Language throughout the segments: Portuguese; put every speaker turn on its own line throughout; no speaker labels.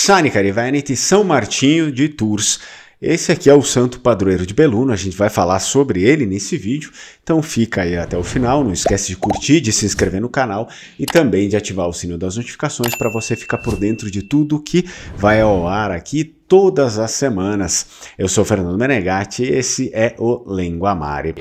Sanicari Veneti, São Martinho de Tours. Esse aqui é o santo padroeiro de Belluno, a gente vai falar sobre ele nesse vídeo, então fica aí até o final, não esquece de curtir, de se inscrever no canal e também de ativar o sino das notificações para você ficar por dentro de tudo que vai ao ar aqui todas as semanas. Eu sou Fernando Menegatti e esse é o Linguamare.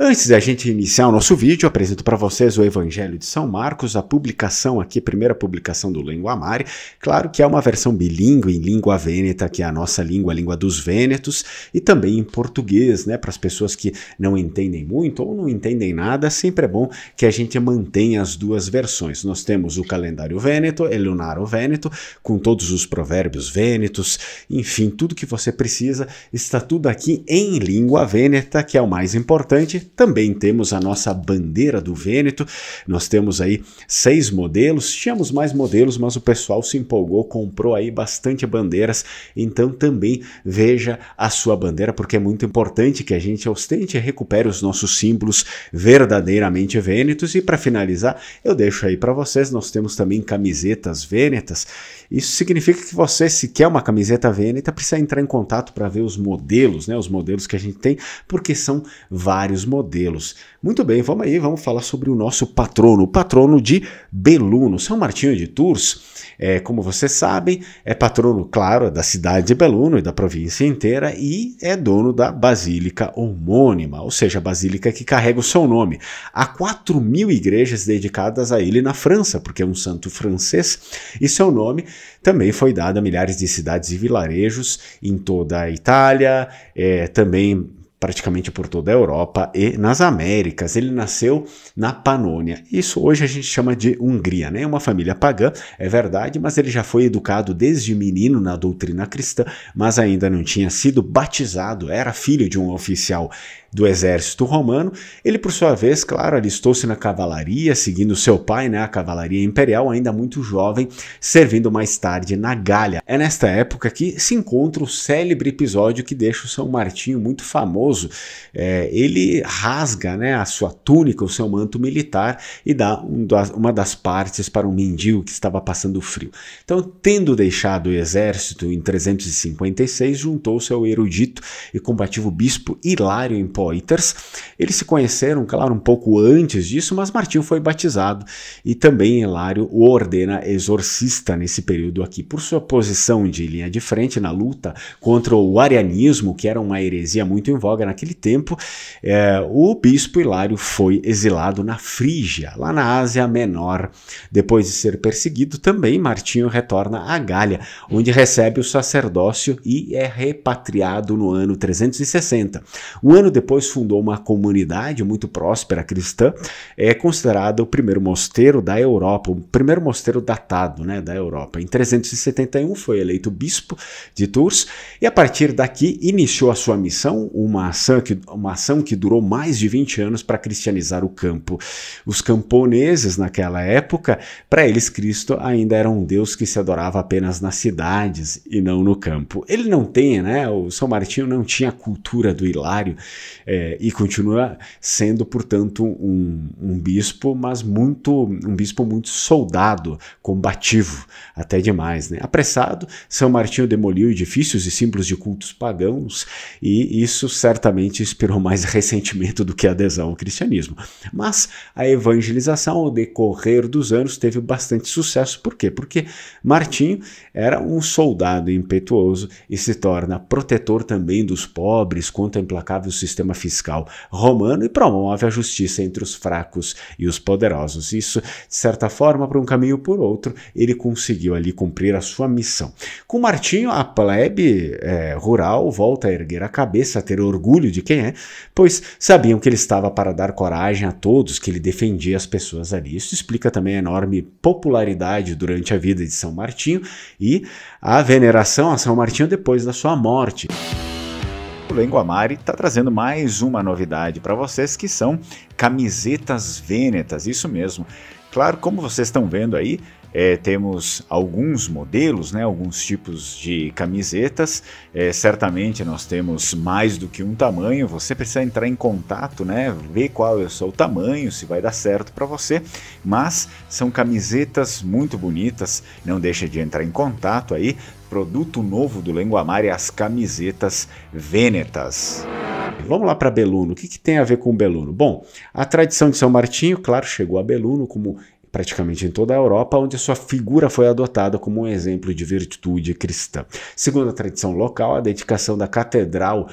Antes da gente iniciar o nosso vídeo, eu apresento para vocês o Evangelho de São Marcos, a publicação aqui, a primeira publicação do Linguamare. Claro que é uma versão bilíngue em língua vêneta, que é a nossa língua, a língua dos vênetos, e também em português, né? Para as pessoas que não entendem muito ou não entendem nada, sempre é bom que a gente mantenha as duas versões. Nós temos o calendário vêneto, o lunaro vêneto, com todos os provérbios vênetos, enfim, tudo que você precisa, está tudo aqui em língua vêneta, que é o mais importante. Também temos a nossa bandeira do Vêneto, nós temos aí 6 modelos, tínhamos mais modelos, mas o pessoal se empolgou, comprou aí bastante bandeiras, então também veja a sua bandeira, porque é muito importante que a gente ostente e recupere os nossos símbolos verdadeiramente vênetos. E para finalizar, eu deixo aí para vocês, nós temos também camisetas vênetas. Isso significa que você, se quer uma camiseta vêneta, precisa entrar em contato para ver os modelos, né? Os modelos que a gente tem, porque são vários modelos. Muito bem, vamos aí, vamos falar sobre o nosso patrono, o patrono de Belluno. São Martinho de Tours, como vocês sabem, é patrono, claro, da cidade de Belluno e da província inteira e é dono da basílica homônima, ou seja, a basílica que carrega o seu nome. Há 4.000 igrejas dedicadas a ele na França, porque é um santo francês, e seu nome também foi dado a milhares de cidades e vilarejos em toda a Itália, também praticamente por toda a Europa e nas Américas. Ele nasceu na Panônia. Isso hoje a gente chama de Hungria, né? Uma família pagã, é verdade, mas ele já foi educado desde menino na doutrina cristã, mas ainda não tinha sido batizado, era filho de um oficial do exército romano. Ele, por sua vez, claro, alistou-se na cavalaria, seguindo seu pai, né, a cavalaria imperial, ainda muito jovem, servindo mais tarde na Gália. É nesta época que se encontra o célebre episódio que deixa o São Martinho muito famoso. Ele rasga, né, a sua túnica, o seu manto militar e dá uma das partes para um mendigo que estava passando frio. Então, tendo deixado o exército em 356, juntou-se ao erudito e combativo bispo Hilário em Poitiers. Eles se conheceram, claro, um pouco antes disso, mas Martinho foi batizado e também Hilário o ordena exorcista nesse período aqui. Por sua posição de linha de frente na luta contra o arianismo, que era uma heresia muito em voga naquele tempo, o bispo Hilário foi exilado na Frígia, lá na Ásia Menor. Depois de ser perseguido, também Martinho retorna à Gália, onde recebe o sacerdócio e é repatriado no ano 360. Um ano depois fundou uma comunidade muito próspera cristã, considerada o primeiro mosteiro da Europa, o primeiro mosteiro datado, né, da Europa. Em 371 foi eleito bispo de Tours e a partir daqui iniciou a sua missão, uma ação que durou mais de 20 anos para cristianizar o campo. Os camponeses naquela época, para eles Cristo ainda era um Deus que se adorava apenas nas cidades e não no campo. Ele não tem, né, o São Martinho não tinha a cultura do Hilário, e continua sendo, portanto, um bispo, mas um bispo muito soldado, combativo, até demais, né? Apressado, São Martinho demoliu edifícios e símbolos de cultos pagãos e isso certamente inspirou mais ressentimento do que adesão ao cristianismo. Mas a evangelização, ao decorrer dos anos, teve bastante sucesso. Por quê? Porque Martinho era um soldado impetuoso e se torna protetor também dos pobres contra o implacável sistema fiscal romano e promove a justiça entre os fracos e os poderosos. Isso, de certa forma, por um caminho ou por outro, ele conseguiu ali cumprir a sua missão. Com Martinho, a plebe rural volta a erguer a cabeça, a ter orgulho de quem é, pois sabiam que ele estava para dar coragem a todos, que ele defendia as pessoas ali. Isso explica também a enorme popularidade durante a vida de São Martinho e a veneração a São Martinho depois da sua morte. O Linguamare está trazendo mais uma novidade para vocês, que são camisetas vênetas, isso mesmo. Claro, como vocês estão vendo aí,
temos alguns modelos, né, alguns tipos de camisetas. Certamente nós temos mais do que um tamanho. Você precisa entrar em contato, né, ver qual é o seu tamanho, se vai dar certo para você. Mas são camisetas muito bonitas. Não deixa de entrar em contato aí. Produto novo do Lengoamare, as camisetas Vênetas.
Vamos lá para Belluno. O que tem a ver com Belluno? Bom, a tradição de São Martinho, claro, chegou a Belluno, como praticamente em toda a Europa, onde sua figura foi adotada como um exemplo de virtude cristã. Segundo a tradição local, a dedicação da Catedral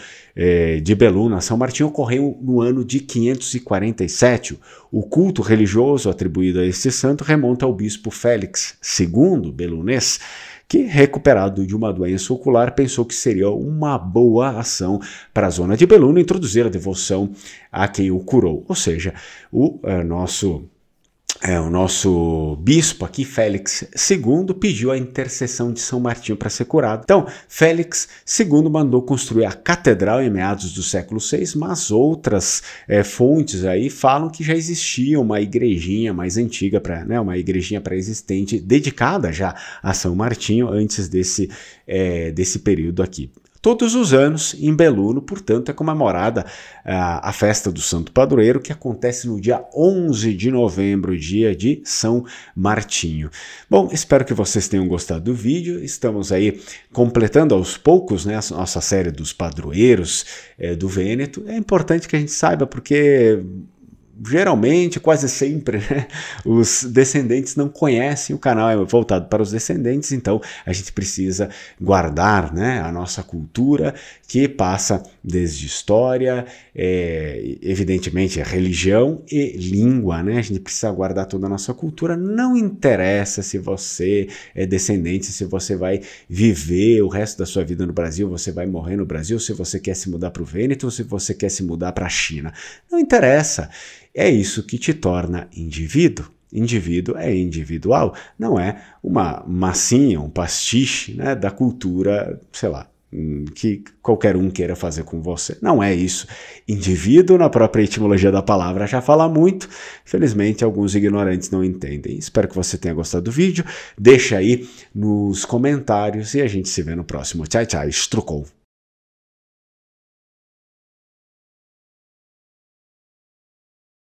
de Belluno a São Martinho ocorreu no ano de 547. O culto religioso atribuído a este santo remonta ao bispo Félix II Bellunês, que, recuperado de uma doença ocular, pensou que seria uma boa ação para a zona de Belluno introduzir a devoção a quem o curou. Ou seja, o nosso bispo aqui, Félix II, pediu a intercessão de São Martinho para ser curado. Então, Félix II mandou construir a catedral em meados do século VI, mas outras fontes aí falam que já existia uma igrejinha mais antiga, uma igrejinha pré-existente, dedicada já a São Martinho antes desse período aqui. Todos os anos, em Belluno, portanto, é comemorada a festa do Santo Padroeiro, que acontece no dia 11 de novembro, dia de São Martinho. Bom, espero que vocês tenham gostado do vídeo. Estamos aí completando aos poucos, né, a nossa série dos padroeiros do Vêneto. É importante que a gente saiba, porque geralmente, quase sempre, né, os descendentes não conhecem, o canal é voltado para os descendentes, então a gente precisa guardar, né, a nossa cultura, que passa desde história, evidentemente religião e língua, né? A gente precisa guardar toda a nossa cultura. Não interessa se você é descendente, se você vai viver o resto da sua vida no Brasil, você vai morrer no Brasil, se você quer se mudar para o Vêneto ou se você quer se mudar para a China. Não interessa. É isso que te torna indivíduo. Indivíduo é individual, não é uma massinha, um pastiche, né, da cultura, sei lá, que qualquer um queira fazer com você. Não é isso. Indivíduo, na própria etimologia da palavra, já fala muito. Infelizmente, alguns ignorantes não entendem. Espero que você tenha gostado do vídeo. Deixa aí nos comentários e a gente se vê no próximo. Tchau, tchau. Estrucou.